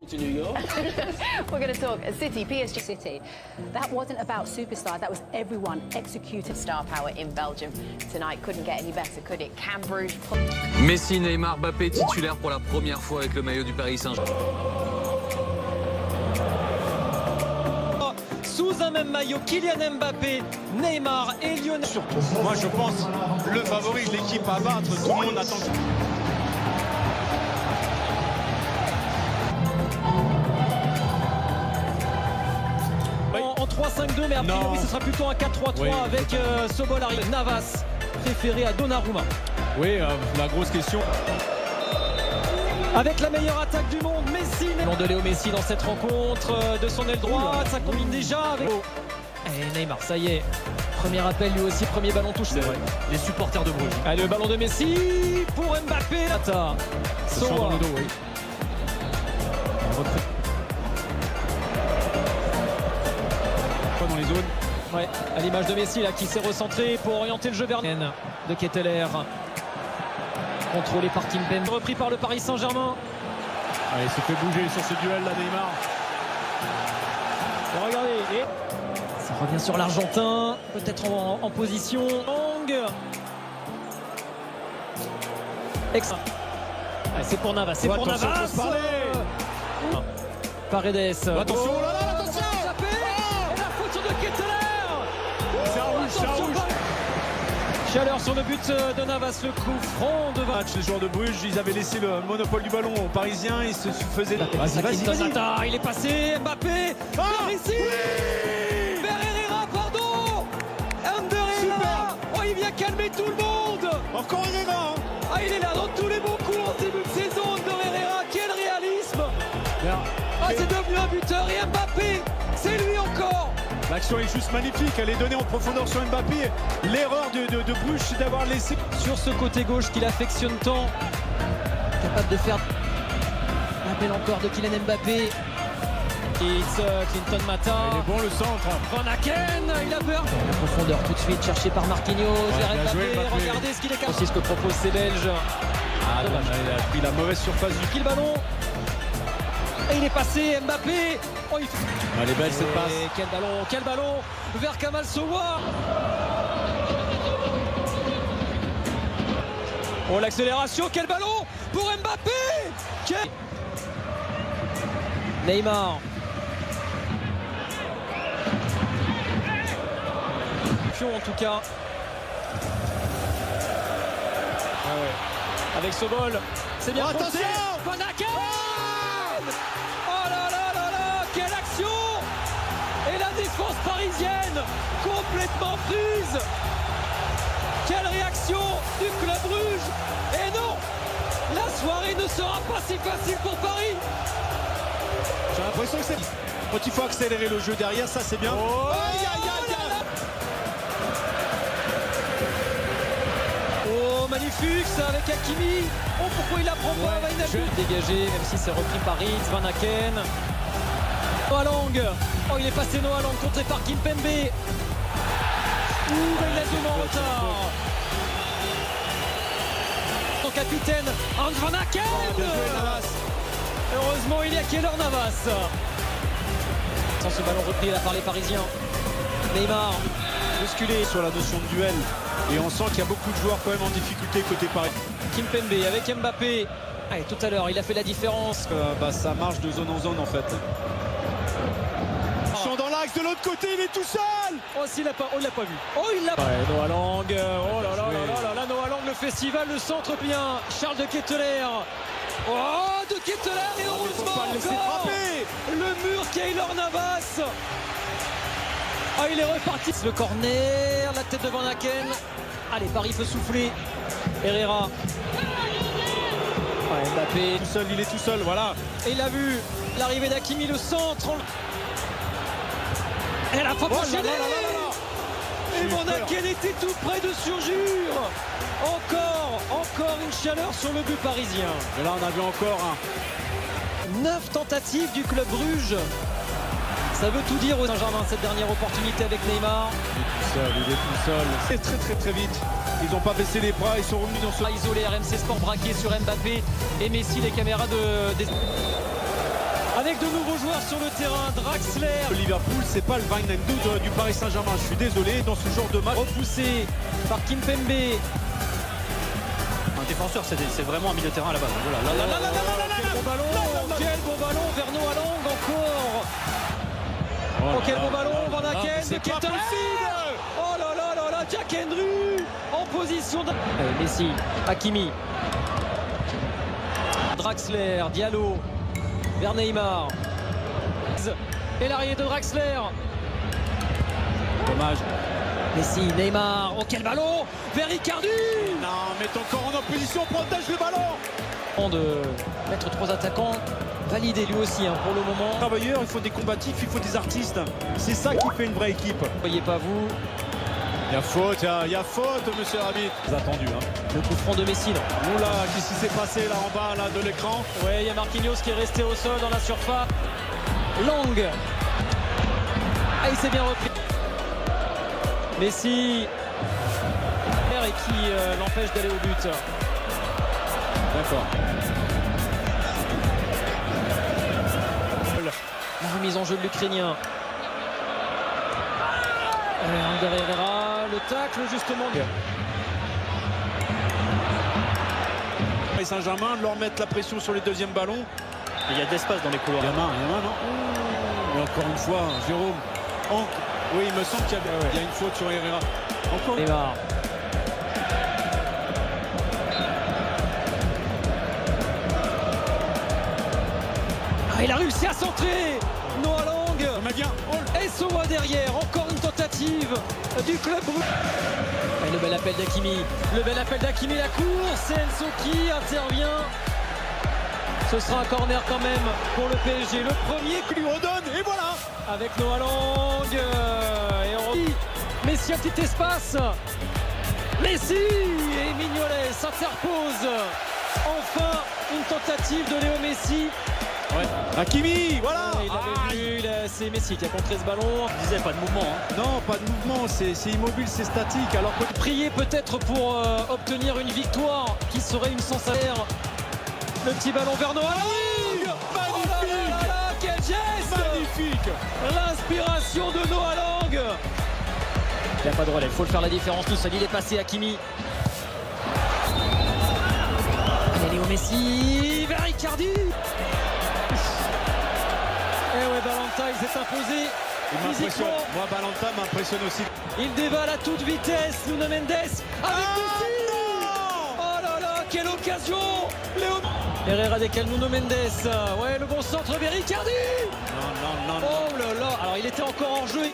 To New York. We're going to talk City, PSG City. That wasn't about superstars, that was everyone executed. Star power in Belgium tonight couldn't get any better, could it? Can Bruges... Messi, Neymar, Mbappé titulaire pour la première fois avec le maillot du Paris Saint-Germain. Sous un même maillot, Kylian Mbappé, Neymar et Lionel. Surtout, moi je pense le favori, l'équipe à battre, tout le monde attend. En 3-5-2, mais a priori ce sera plutôt un 4-3-3 avec Sobol arrive. Navas préféré à Donnarumma. Oui, la grosse question. Avec la meilleure attaque du monde, Messi. Long de Léo Messi dans cette rencontre de son aile droite, ça combine déjà avec... Et Neymar, ça y est. Premier appel lui aussi, premier ballon touché. C'est vrai, les supporters de Bruges. Allez, le ballon de Messi pour Mbappé. Atta. Soa dans le dos, oui. Pas dans les zones. Ouais, à l'image de Messi là qui s'est recentré pour orienter le jeu vers de Ketteler. Contrôlé par Kimpembe, repris par le Paris Saint-Germain. Allez, il se fait bouger sur ce duel là, Neymar. Et regardez, et ça revient sur l'Argentin, peut-être en position. Long. Extra. C'est pour Navas, c'est pour Navas. Paredes. Attention, oh là là, attention. Et la faute de Ketteler. C'est un rouge, c'est un rouge. Chaleur sur le but de Navas, le coup franc de match. Les joueurs de Bruges, ils avaient laissé le monopole du ballon aux Parisiens, ils se faisaient... Vas-y. Il est passé, Mbappé, vers ici oui vers Herrera, pardon Ander Herrera. Oh, il vient calmer tout le monde. Encore Herrera. Ah, il est là dans tous les bons coups en début de saison, Ander Herrera, quel réalisme. Ah, c'est devenu un buteur et Mbappé, c'est lui encore. L'action est juste magnifique, elle est donnée en profondeur sur Mbappé. L'erreur de Bruges, c'est d'avoir laissé... Sur ce côté gauche qu'il affectionne tant, capable de faire l'appel encore de Kylian Mbappé. It's Clinton Mata. Il est bon le centre. Van Aken, il a peur. La profondeur tout de suite cherchée par Marquinhos. Vers Mbappé, regardez ce qu'il est capable. C'est ce que proposent ces Belges. Ah, dommage. Il a pris la mauvaise surface du pied. Le ballon. Et il est passé, Mbappé. Oh, il... Elle est belle cette passe. Quel ballon vers Kamal Sowa. Oh, l'accélération, quel ballon pour Mbappé. Neymar. En tout cas. Ah ouais. Avec Sobol, c'est bien. Attention. Van Aken. Oh là là là là, quelle action. Et la défense parisienne complètement prise. Quelle réaction du club Bruges. Et non, la soirée ne sera pas si facile pour Paris. J'ai l'impression que c'est... Quand il faut accélérer le jeu derrière, ça c'est bien. Oh, oh, magnifique ça avec Hakimi. Oh, pourquoi il la prend pas, dégagé, même si c'est repris par Ritz, Van Aken. Noah Lang. Oh, il est passé Noah Lang, contré par Kimpembe. Ouh, il a deux en retard. Son capitaine, Hans Van Aken. Heureusement, il y a Keylor Navas. Sans ce ballon repris là par les Parisiens. Neymar, bousculé sur la notion de duel. Et on sent qu'il y a beaucoup de joueurs quand même en difficulté côté Paris. Kimpembe avec Mbappé. Allez, tout à l'heure, il a fait la différence. Ça marche de zone en zone en fait. Ils sont dans l'axe de l'autre côté, il est tout seul. Oh, s'il l'a pas, oh, il l'a pas vu. Oh, il l'a pas. Ouais, Noah Lang. Oh là là là là là, Noah Lang, le festival, le centre bien. Charles de Ketteler. Oh, de Ketteler et heureusement encore le mur Keylor Navas. Ah, il est reparti. Le corner, la tête de Van Aken. Allez, Paris peut souffler. Herrera. Ouais, Mbappé. Tout seul, il est tout seul, voilà. Et il a vu l'arrivée d'Hakimi, le centre. Et la frappe enchaînée. Et Van Aken était tout près de surjure. Encore une chaleur sur le but parisien. Et là, on a vu encore un... 9 tentatives du club Bruges. Ça veut tout dire au Saint-Germain, cette dernière opportunité avec Neymar. Il est tout seul. C'est très vite. Ils n'ont pas baissé les bras, ils sont revenus dans ce... Isolé, RMC Sport braqué sur Mbappé et Messi, les caméras de... Avec de nouveaux joueurs sur le terrain, Draxler. Liverpool, c'est pas le Wijnaldum du Paris Saint-Germain. Je suis désolé, dans ce genre de match. Repoussé par Kimpembe. Un défenseur, c'est vraiment un milieu de terrain à la base. Voilà. Quel bon ballon, quel bon ballon vers Noah Lang encore. Oh, quel bon ballon, Van Aken, de Ketteler. Oh là là là là, Jack Hendry en position de... Allez, Messi, Hakimi. Draxler, Diallo, vers Neymar. Et l'arrivée de Draxler. Dommage. Messi, Neymar, oh quel ballon vers Icardi. Non, mais ton corps en opposition, protège le ballon. De mettre 3 attaquants, validé lui aussi pour le moment. Travailleurs, il faut des combatifs, il faut des artistes. C'est ça qui fait une vraie équipe. Voyez pas vous. Il y a faute, monsieur l'arbitre. C'est attendu. Le coup franc de Messi. Là. Oula, qu'est-ce qui s'est passé là en bas là, de l'écran? Ouais, il y a Marquinhos qui est resté au sol dans la surface. Lang. Ah, il s'est bien repris. Messi. Et qui l'empêche d'aller au but. D'accord. La remise en jeu de l'Ukrainien. Ander Herrera, le tacle justement. Paris Saint-Germain, de leur mettre la pression sur les deuxièmes ballons. Il y a de l'espace dans les couloirs. Il y en a, non? Et encore une fois, Jérôme. Oui, il me semble qu'il y a une faute sur Herrera. Encore. Neymar. Ah, il a réussi à centrer. Noah Lang. Et Sowa derrière. Encore une tentative du club. Et le bel appel d'Hakimi. Le bel appel d'Hakimi, la course. Et Enzo qui intervient. Ce sera un corner quand même pour le PSG. Le premier qui lui redonne. Et voilà. Avec Noah Lang. Et on dit Messi, un petit espace. Messi et Mignolet s'interpose. Enfin, une tentative de Léo Messi. Ouais. Hakimi, voilà. Il avait vu, c'est Messi qui a contré ce ballon. Je disais pas de mouvement. Non, pas de mouvement, c'est immobile, c'est statique. Alors prier peut-être pour obtenir une victoire qui serait une sensation. Le petit ballon vers Noah Lang. Magnifique. Oh là là, quel geste. Magnifique. L'inspiration de Noah Lang. Il n'y a pas de relais, il faut le faire la différence tout seul. Il est passé Hakimi. Allez, Léo Messi vers Icardi. Et ouais, Balanta, il s'est imposé. Il m'impressionne. Moi, Balanta m'impressionne aussi. Il dévale à toute vitesse. Nuno Mendes avec Messi. Oh là là, quelle occasion. Léo Herrera décale Nuno Mendes. Ouais, le bon centre vers Icardi. Non. Oh là là. Alors, il était encore en jeu.